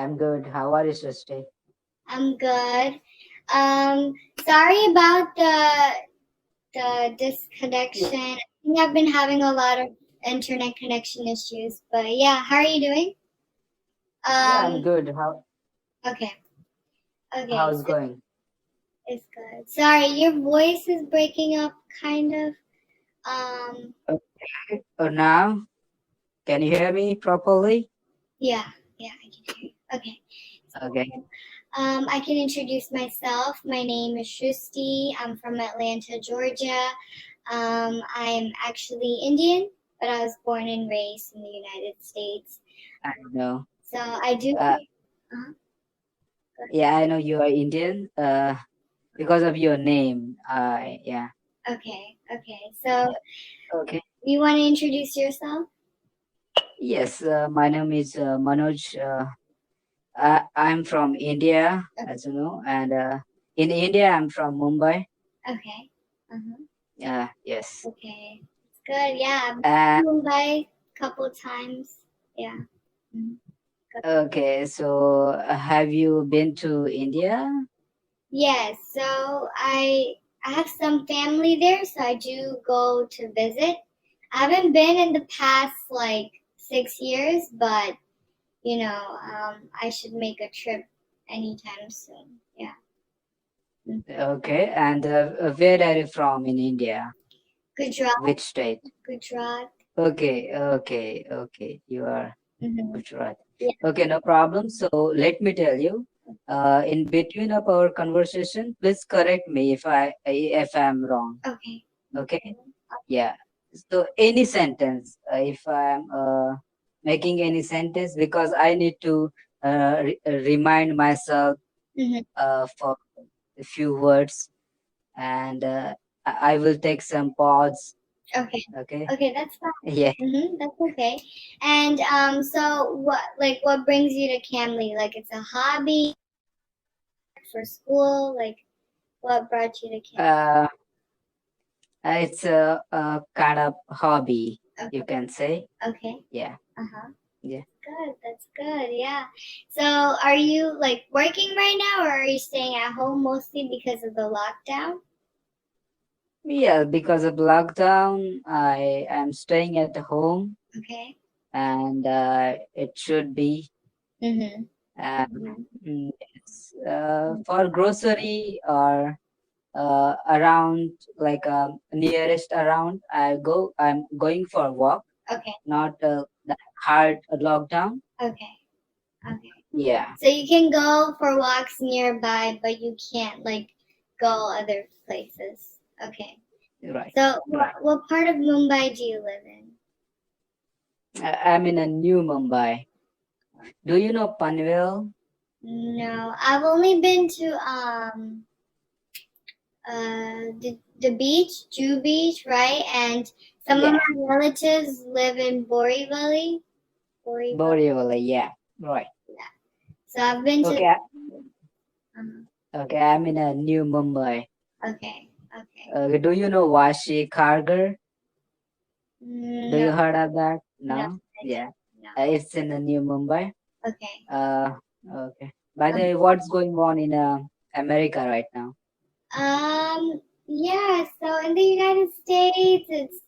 I'm good. How are you, Shrusti? I'm good. Um, Sorry about the Yeah, disconnection. I think I've been having a lot of internet connection issues, but yeah, how are you doing? yeah, I'm Um, good. okay, okay, How's so going? it's good. Sorry, your voice is breaking up kind of. Um, Okay. Now, can you hear me properly? yeah, yeah, I can hear you. Okay. Okay. I can introduce myself. My name is Shrusti. I'm from Atlanta, Georgia. I'm actually Indian, but I was born and raised in the United States. I know. So I do. Uh, Uh, yeah, I know you are Indian. Because of your name. Yeah. okay, okay. So Okay. you want to introduce yourself? Yes. My name is Manoj. I'm from India, as you know, and in India, I'm from Mumbai. Okay. Uh-huh. Yes. Okay. It's good. Yeah, I've been And to Mumbai a couple times. Yeah. Mhm. okay. So, have you been to India? Yes, so I have some family there, so I do go to visit. I haven't been in the past like 6 years, but I should make a trip anytime soon. Yeah. Mm. Okay, and where are you from in India? Gujarat, Which state? Gujarat. Okay. You are Mm-hmm. Gujarat. Yeah. Okay, no problem. So let me tell you, in between of our conversation, please correct me if I'm wrong. Okay. Okay? Yeah. So any sentence, if I'm making any sentence, because I need to remind myself Mm-hmm. for a few words, and I will take some pause. Okay. Okay. Okay, that's fine. Yeah. Mm-hmm. That's okay. And so what brings you to Camly? Like it's a hobby for school? Like what brought you to Camly? Uh, it's a kind of hobby, you Okay. can say. Okay. Yeah. Uh-huh. Yeah. Good. That's good. Yeah. So are you like working right now or are you staying at home mostly because of the lockdown? Yeah. Because of lockdown, I am staying at home, Okay. and it should be. Mm-hmm. Um, Mm-hmm. it's, for grocery or around like nearest around, I'm going for a walk, Okay. not that hard lockdown. Okay. Okay. Yeah. So you can go for walks nearby, but you can't like go other places. Okay. Right. So Right. what part of Mumbai do you live in? I'm in a new Mumbai. Do you know Panvel? No, I've only been to the beach, Jew Beach, right? And some of Yeah. my relatives live in Borivali. Borivali. Borivali. Yeah. Right. Yeah. So I've been to. Okay. Um, Okay. I'm in a new Mumbai. okay. Okay. Do you know Vashi Kargar? Do No. you heard of that? No. No. I Yeah. don't. It's in the new Mumbai. No. Okay. Uh. Okay. By the way, what's going on in America right now? Yeah. So in the United States, it's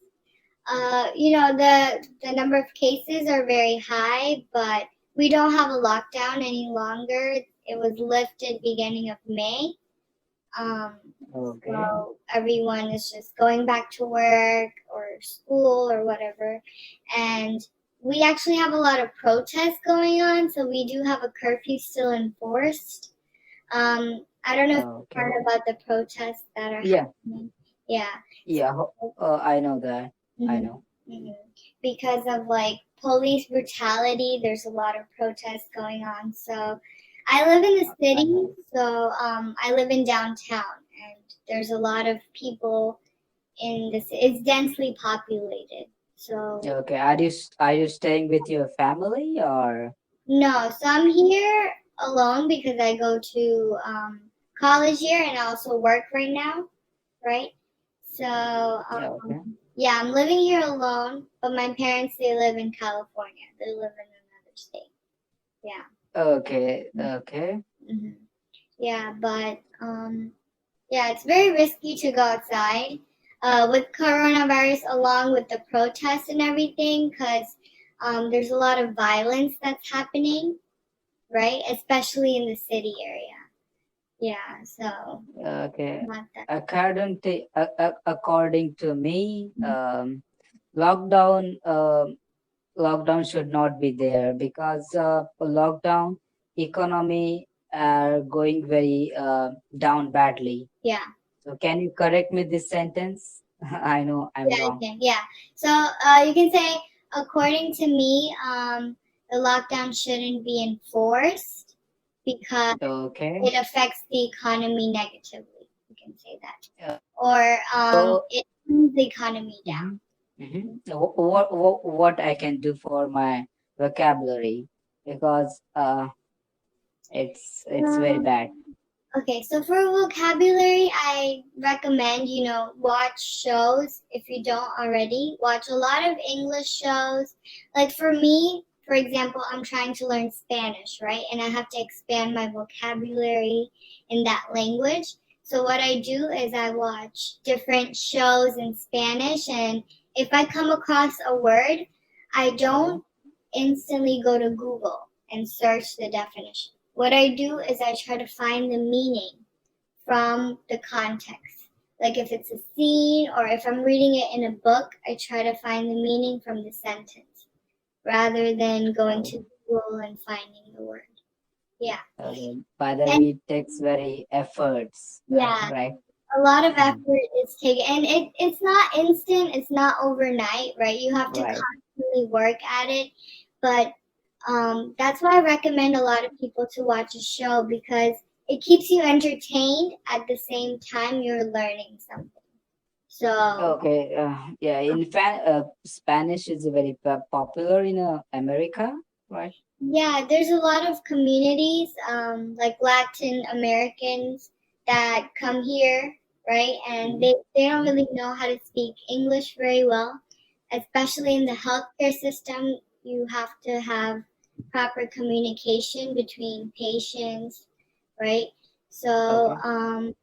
the number of cases are very high, but we don't have a lockdown any longer. It was lifted beginning of May. Um, Okay. so everyone is just going back to work or school or whatever. And we actually have a lot of protests going on, so we do have a curfew still enforced. I don't know if you've Okay. heard about the protests that are Yeah. happening. Yeah. Yeah. I know that. I Mhm, know. mhm. Because of like police brutality, there's a lot of protests going on. So I live in the I city, know. so I live in downtown, and there's a lot of people in this. It's densely populated. So Okay. Are you staying with your family or? no, so I'm here alone because I go to college here and I also work right now, right? So Yeah. Okay. yeah, I'm living here alone, but my parents they live in California. They live in another state. Yeah. Okay, okay, Hmm. Yeah, but yeah, it's very risky to go outside with coronavirus, along with the protests and everything, because there's a lot of violence that's happening, right? Especially in the city area. Yeah, so okay. not that. According to me, lockdown lockdown should not be there because lockdown economy are going very down badly. Yeah, So can you correct me this sentence? I know I'm yeah, wrong. okay, yeah. So you can say, according to me, the lockdown shouldn't be enforced because Okay. it affects the economy negatively. You can say that, Uh, or so it brings the economy down. mhm, mhm. What I can do for my vocabulary because it's very Um, bad. Okay, so for vocabulary, I recommend, watch shows if you don't already. Watch a lot of English shows. Like for me, for example, I'm trying to learn Spanish, right? And I have to expand my vocabulary in that language. So what I do is I watch different shows in Spanish, and if I come across a word, I Okay. don't instantly go to Google and search the definition. What I do is I try to find the meaning from the context. Like if it's a scene or if I'm reading it in a book, I try to find the meaning from the sentence rather than going Oh, to Google and finding the word. Yeah. okay. By the And way, it takes very efforts, yeah, right? a lot of Mhm. effort is taken, and it's not instant, it's not overnight, right? You have to Right. constantly work at it. But that's why I recommend a lot of people to watch a show because it keeps you entertained at the same time you're learning something. So Okay. Yeah. Spanish is very popular in America, right? yeah, there's a lot of communities, like Latin Americans that come here, right? And Mhm. they don't really know how to speak English very well, especially in the healthcare system. You have to have proper communication between patients, right? So, Okay.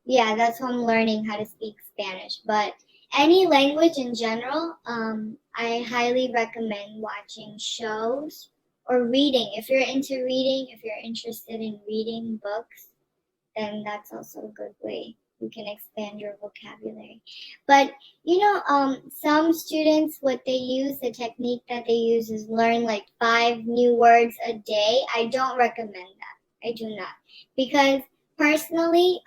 yeah, that's why I'm learning how to speak Spanish. But any language in general, I highly recommend watching shows or reading. If you're into reading, if you're interested in reading books, then that's also a good way you can expand your vocabulary. But some students, what they use, the technique that they use is learn like 5 new words a day. I don't recommend that. I do not, because personally,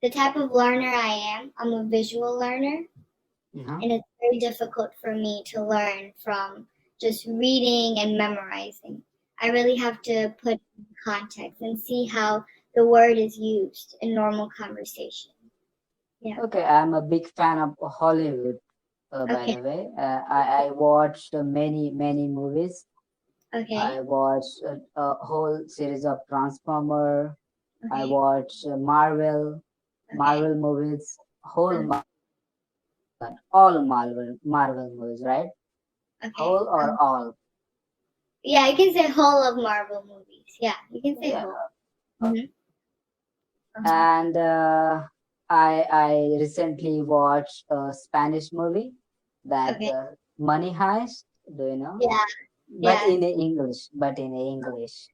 the type of learner I am, I'm a visual learner, Uh-huh. and it's very difficult for me to learn from just reading and memorizing. I really have to put in context and see how the word is used in normal conversation. Yeah. Okay. I'm a big fan of Hollywood. By Okay. the way, I watched many movies. Okay. I watched a whole series of Transformer. I Okay. watched Okay. Marvel movies, whole Um, all Marvel movies, right? okay. Whole or all? Yeah, you can say whole of Marvel movies. Yeah, you can say Yeah. whole. Mm-hmm. Uh-huh. And I recently watched a Spanish movie that Okay. Money Heist. Do you know? Yeah. But Yeah. in English. But in English.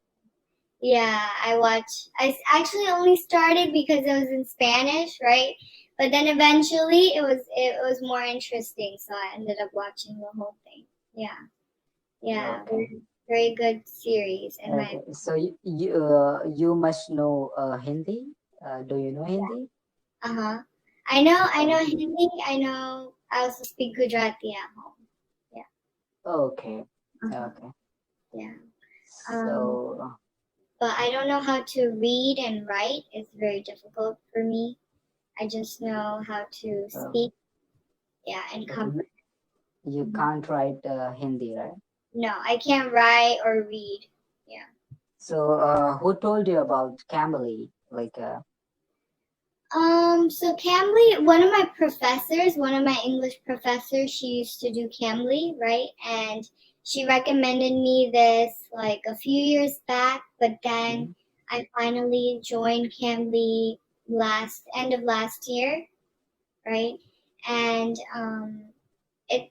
Yeah, I watched. Actually only started because it was in Spanish, right? But then eventually it was more interesting, so I ended up watching the whole thing. Yeah, yeah, Okay. very, very good series in my. Okay. So you must know Hindi. Do you know Hindi? Uh huh. I know Okay. Hindi. I know. I also speak Gujarati at home. Yeah. Okay. Uh huh. Okay. Yeah. Um, So but I don't know how to read and write. It's very difficult for me. I just know how to uh, speak. Yeah, and okay, comprehend. you can't write Hindi, right? No, I can't write or read. Yeah. So who told you about CAMBLY? Like So CAMBLY, one of my professors, one of my English professors, she used to do CAMBLY, right? And She recommended me this like a few years back, but then Mhm. I finally joined Cambly last end of last year, right? And it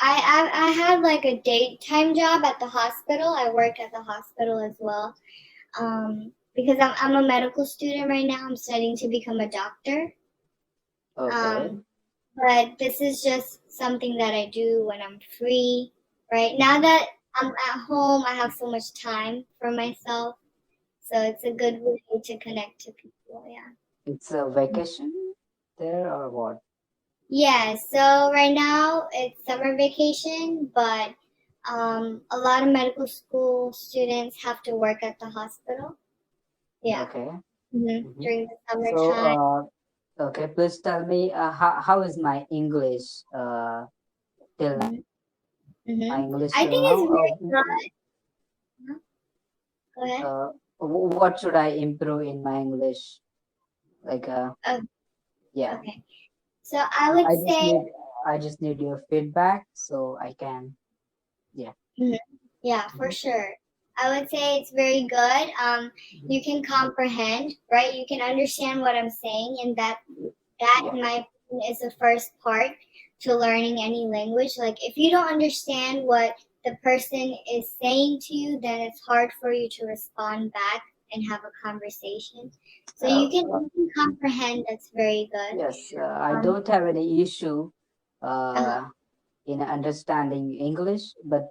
I had like a daytime job at the hospital. I work at the hospital as well. Because I'm a medical student right now. I'm studying to become a doctor. Okay. Um, but this is just something that I do when I'm free, right? Now Mhm. that I'm at home, I have so much time for myself, so it's a good way to connect to people. Yeah. It's a vacation there or what? Yeah. So right now it's summer vacation, but a lot of medical school students have to work at the hospital. Yeah. Okay. Mhm. During the So, summertime. okay, please tell me how is my English till now? Mm-hmm. Mm-hmm. My English I till think now? it's very good. Go ahead. What should I improve in my English? Like, Oh, yeah, okay. So I would I just say, need I just need your feedback so I can, yeah. mhm, yeah, for Mhm. sure. I would say it's very good. Mhm. You can comprehend, right? You can understand what I'm saying, and that, Yeah, in my opinion, is the first part to learning any language. Like, if you don't understand what the person is saying to you, then it's hard for you to respond back and have a conversation. So uh, uh, you can comprehend. That's very good. yes, I Um, don't have any issue uh-huh, in understanding English, but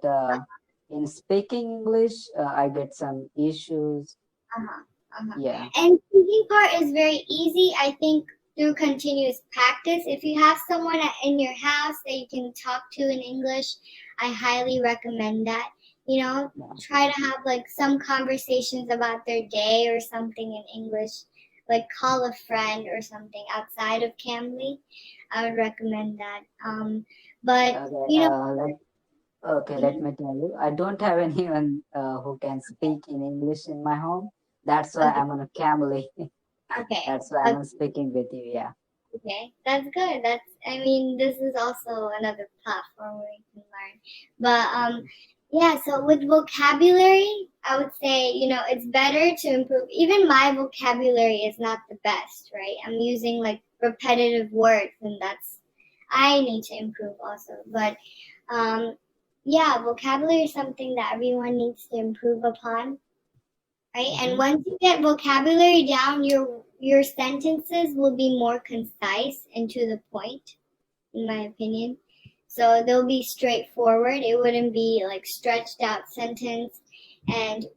in speaking English, I get some issues. uh-huh, uh-huh. Yeah, And speaking part is very easy, I think, through continuous practice. If you have someone in your house that you can talk to in English, I highly recommend that. You know, yeah. try to have like some conversations about their day or something in English, like call a friend or something outside of Cambly. I would recommend that. But Okay, you know, okay, let mhm, me tell you, I don't have anyone who can speak in English in my home. That's why okay, I'm on a Camly. okay, That's why I'm okay. speaking with you. Yeah. Okay, that's good. I mean, this is also another platform where you can learn. But yeah, so with vocabulary, I would say, it's better to improve. Even my vocabulary is not the best, right? I'm using like repetitive words, and I need to improve also. But um, yeah, vocabulary is something that everyone needs to improve upon, right? And Hmm. once you get vocabulary down, your sentences will be more concise and to the point, in my opinion. So they'll be straightforward. It wouldn't be like stretched out sentence. And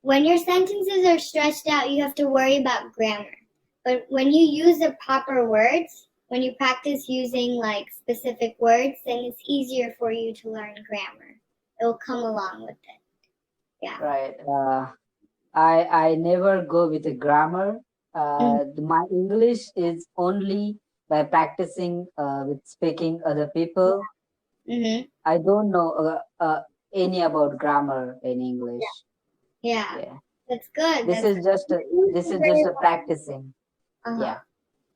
when your sentences are stretched out, you have to worry about grammar. But when you use the proper words, when you practice using like specific words, then it's easier for you to learn grammar. It'll come along with it. Yeah. Right. I never go with the grammar. Mm-hmm. My English is only by practicing with speaking other people. Mm-hmm. I don't know any about grammar in English. Yeah. Yeah. That's good. This That's is just a, this is very just a practicing. well. Uh-huh. Yeah.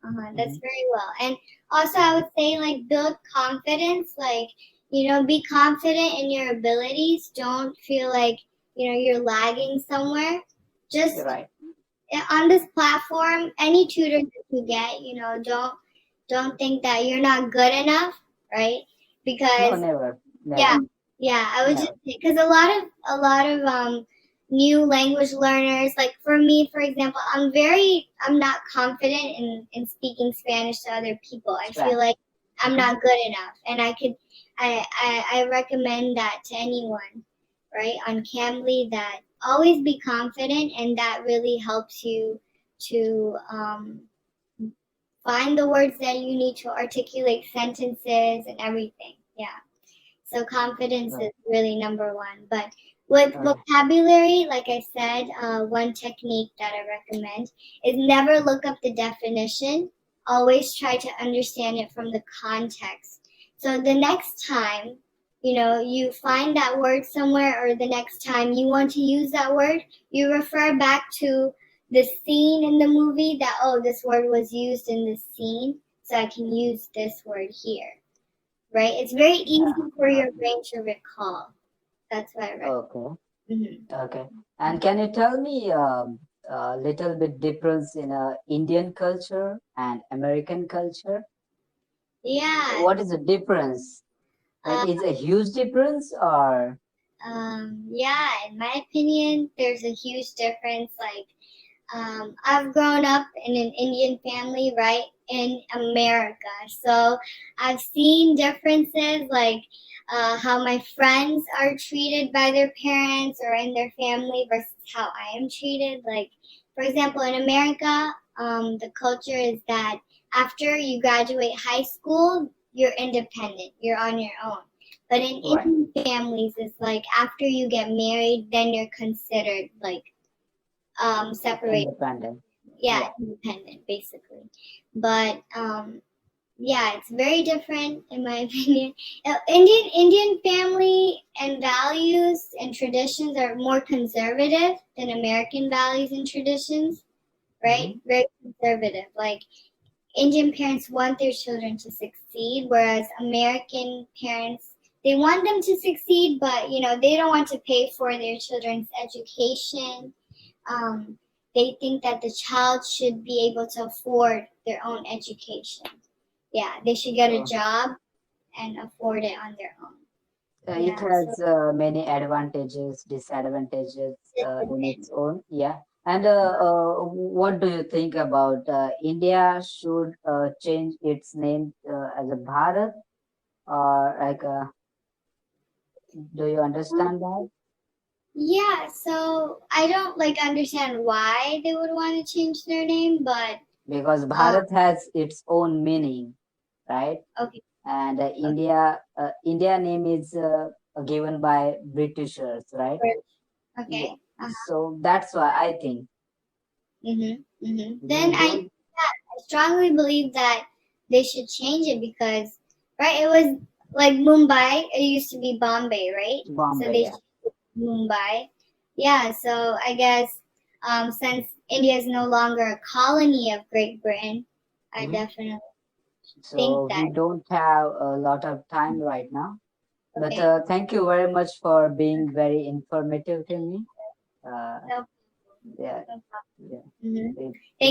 Uh-huh. That's Hmm. very well. And also I would say like build confidence, like, be confident in your abilities. Don't feel like, you're lagging somewhere. You're Just right. on this platform, any tutor that you get, don't think that you're not good enough, right? No, Because never, yeah, never, yeah. I would just never. because a lot of new language learners, like for me, for example, I'm not confident in speaking Spanish to other people. I feel Spanish. like I'm Hmm. not good enough, and I recommend that to anyone, right? On Cambly, that always be confident, and that really helps you to find the words that you need to articulate sentences and everything. Yeah. So confidence Right. is really number one. But with Okay. vocabulary, like I said, one technique that I recommend is never look up the definition. Always try to understand it from the context. So the next time, you find that word somewhere, or the next time you want to use that word, you refer back to the scene in the movie that, oh, this word was used in this scene, so I can use this word here, right? It's very Yeah. easy for your brain to recall. That's what I read. Okay. Hmm. Okay. And can you tell me a little bit difference in Indian culture and American culture? Yeah. What is the difference? Like, Uh, is a huge difference or yeah. In my opinion, there's a huge difference. Like, I've grown up in an Indian family, right, in America. So I've seen differences, like how my friends are treated by their parents or in their family versus how I am treated. Like, for example, in America, the culture is that after you graduate high school, you're independent, you're on your own. But in right? Indian families, it's like after you get married, then you're considered like separated, Independent. yeah, Yeah. independent basically. But yeah, it's very different in my opinion. Indian family and values and traditions are more conservative than American values and traditions, right? Hmm. Very conservative. Like Indian parents want their children to succeed, whereas American parents, they want them to succeed, but they don't want to pay for their children's education. um, they think that the child should be able to afford their own education. Yeah, they should get a So job and afford it on their own. it Yeah, so has many advantages, disadvantages in its disadvantage. own. Yeah. And what do you think about India should change its name as a Bharat or like do you understand that? Yeah, so I don't like understand why they would want to change their name, but Because um, Bharat has its own meaning, right? okay, And okay, India name is given by Britishers, right? Yeah. okay. So that's why I think Then you don't I strongly believe that they should change it because, right, it was like Mumbai. It used to be Bombay, right? So Bombay, they yeah. changed it to Mumbai. Yeah. So I guess since India is no longer a colony of Great Britain, I Mhm. definitely think So that. we don't have a lot of time right now. But Okay. thank you very much for being very informative to me. Uh, No, yeah, no yeah. problem. It, Thank